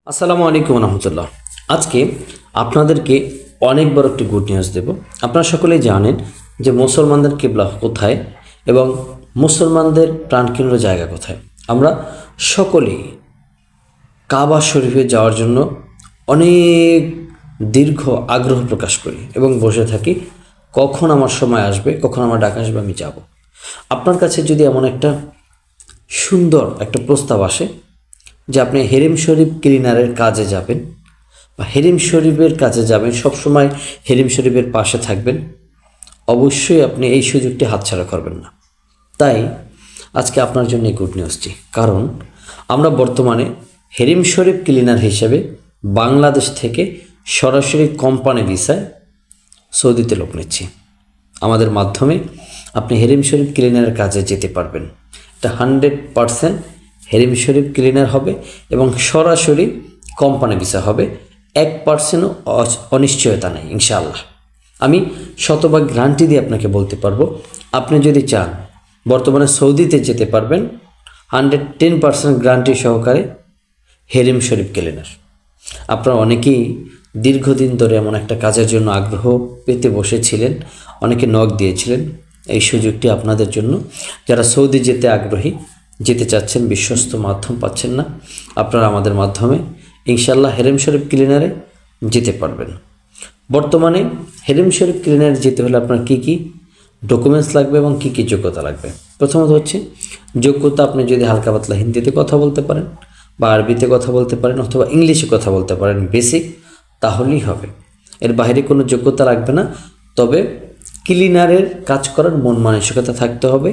আসসালামু আলাইকুম রহমতুল্লাহ। আজকে আপনাদেরকে অনেক বড় একটি গুড নিউজ দেব। আপনারা সকলেই জানেন যে মুসলমানদের কিবলা কোথায় এবং মুসলমানদের প্রাণকেন্দ্র জায়গা কোথায়। আমরা সকলেই কাবা শরীফে যাওয়ার জন্য অনেক দীর্ঘ আগ্রহ প্রকাশ করি এবং বসে থাকি কখন আমার সময় আসবে, কখন আমার ডাক আসবে, আমি যাব। আপনার কাছে যদি এমন একটা সুন্দর একটা প্রস্তাব আসে যে আপনি হেরেম শরীফ ক্লিনারের কাজে যাবেন বা হেরেম শরীফের কাজে যাবেন, সবসময় হেরেম শরীফের পাশে থাকবেন, অবশ্যই আপনি এই সুযোগটি হাতছাড়া করবেন না। তাই আজকে আপনার জন্য এই গুড নিউজটি, কারণ আমরা বর্তমানে হেরেম শরীফ ক্লিনার হিসেবে বাংলাদেশ থেকে সরাসরি কোম্পানি ভিসায় সৌদিতে লোক নিচ্ছি। আমাদের মাধ্যমে আপনি হেরেম শরীফ ক্লিনারের কাজে যেতে পারবেন। এটা 100% হেরেম শরীফ ক্লিনার হবে এবং সরাসরি কোম্পানি ভিসা হবে। 1%ও অনিশ্চয়তা নেই ইনশাআল্লাহ। আমি শতভাগ গ্যারান্টি দিয়ে আপনাকে বলতে পারবো, আপনি যদি চান বর্তমানে সৌদিতে যেতে পারবেন 110% গ্যারান্টি সহকারে হেরেম শরীফ ক্লিনার। আপনারা অনেকেই দীর্ঘদিন ধরে এমন একটা কাজের জন্য আগ্রহ পেতে বসেছিলেন, অনেকে নক দিয়েছিলেন। এই সুযোগটি আপনাদের জন্য, যারা সৌদি যেতে আগ্রহী, যেতে চাচ্ছেন, বিশ্বস্ত মাধ্যম পাচ্ছেন না, আপনারা আমাদের মাধ্যমে ইনশাআল্লাহ হেরেম শরীফ ক্লিনারে যেতে পারবেন। বর্তমানে হেরেম শরীফ ক্লিনারে যেতে হলে আপনার কী কী ডকুমেন্টস লাগবে এবং কী কী যোগ্যতা লাগবে। প্রথমত হচ্ছে যোগ্যতা, আপনি যদি হালকা পাতলা হিন্দিতে কথা বলতে পারেন বা আরবিতে কথা বলতে পারেন অথবা ইংলিশে কথা বলতে পারেন বেসিক, তাহলেই হবে। এর বাইরে কোনো যোগ্যতা লাগবে না। তবে ক্লিনারের কাজ করার মন মানসিকতা থাকতে হবে।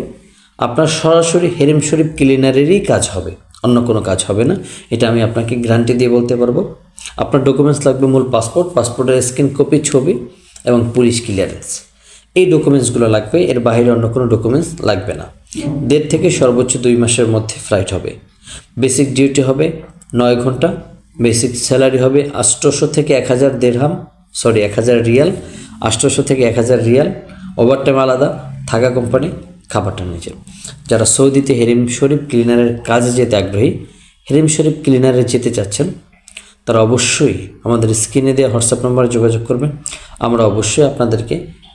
আপনার সরাসরি হেরেম শরীফ ক্লিনারেরই কাজ হবে, অন্য কোনো কাজ হবে না। এটা আমি আপনাকে গ্যারান্টি দিয়ে বলতে পারবো। আপনার ডকুমেন্টস লাগবে মূল পাসপোর্ট, পাসপোর্টের স্ক্যান কপি, ছবি এবং পুলিশ ক্লিয়ারেন্স। এই ডকুমেন্টসগুলো লাগবে, এর বাইরে অন্য কোনো ডকুমেন্টস লাগবে না। 1.5 থেকে সর্বোচ্চ 2 মাসের মধ্যে ফ্লাইট হবে। বেসিক ডিউটি হবে 9 ঘন্টা। বেসিক স্যালারি হবে 800 থেকে 1000 দিরহাম, 1000 রিয়াল, 800 থেকে 1000 রিয়াল। ওভারটাইম আলাদা, থাকা কোম্পানি, খাবারটা নিজে। যারা সৌদিতে হেরেম শরীফ ক্লিনারের কাজে যেতে আগ্রহী, হেরেম শরীফ ক্লিনারে যেতে চাচ্ছেন, তারা অবশ্যই আমাদের স্ক্রিনে দেওয়া হোয়াটসঅ্যাপ নম্বরে যোগাযোগ করবেন। আমরা অবশ্যই আপনাদেরকে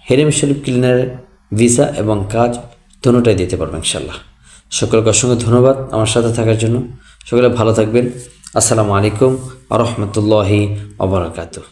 হেরেম শরীফ ক্লিনারের ভিসা এবং কাজ দুটোটাই দিতে পারবো ইনশাআল্লাহ। সকলকে অসংখ্য ধন্যবাদ আমার সাথে থাকার জন্য। সকলে ভালো থাকবেন। আসসালামু আলাইকুম ওয়া রাহমাতুল্লাহি ওয়া বারাকাতুহু।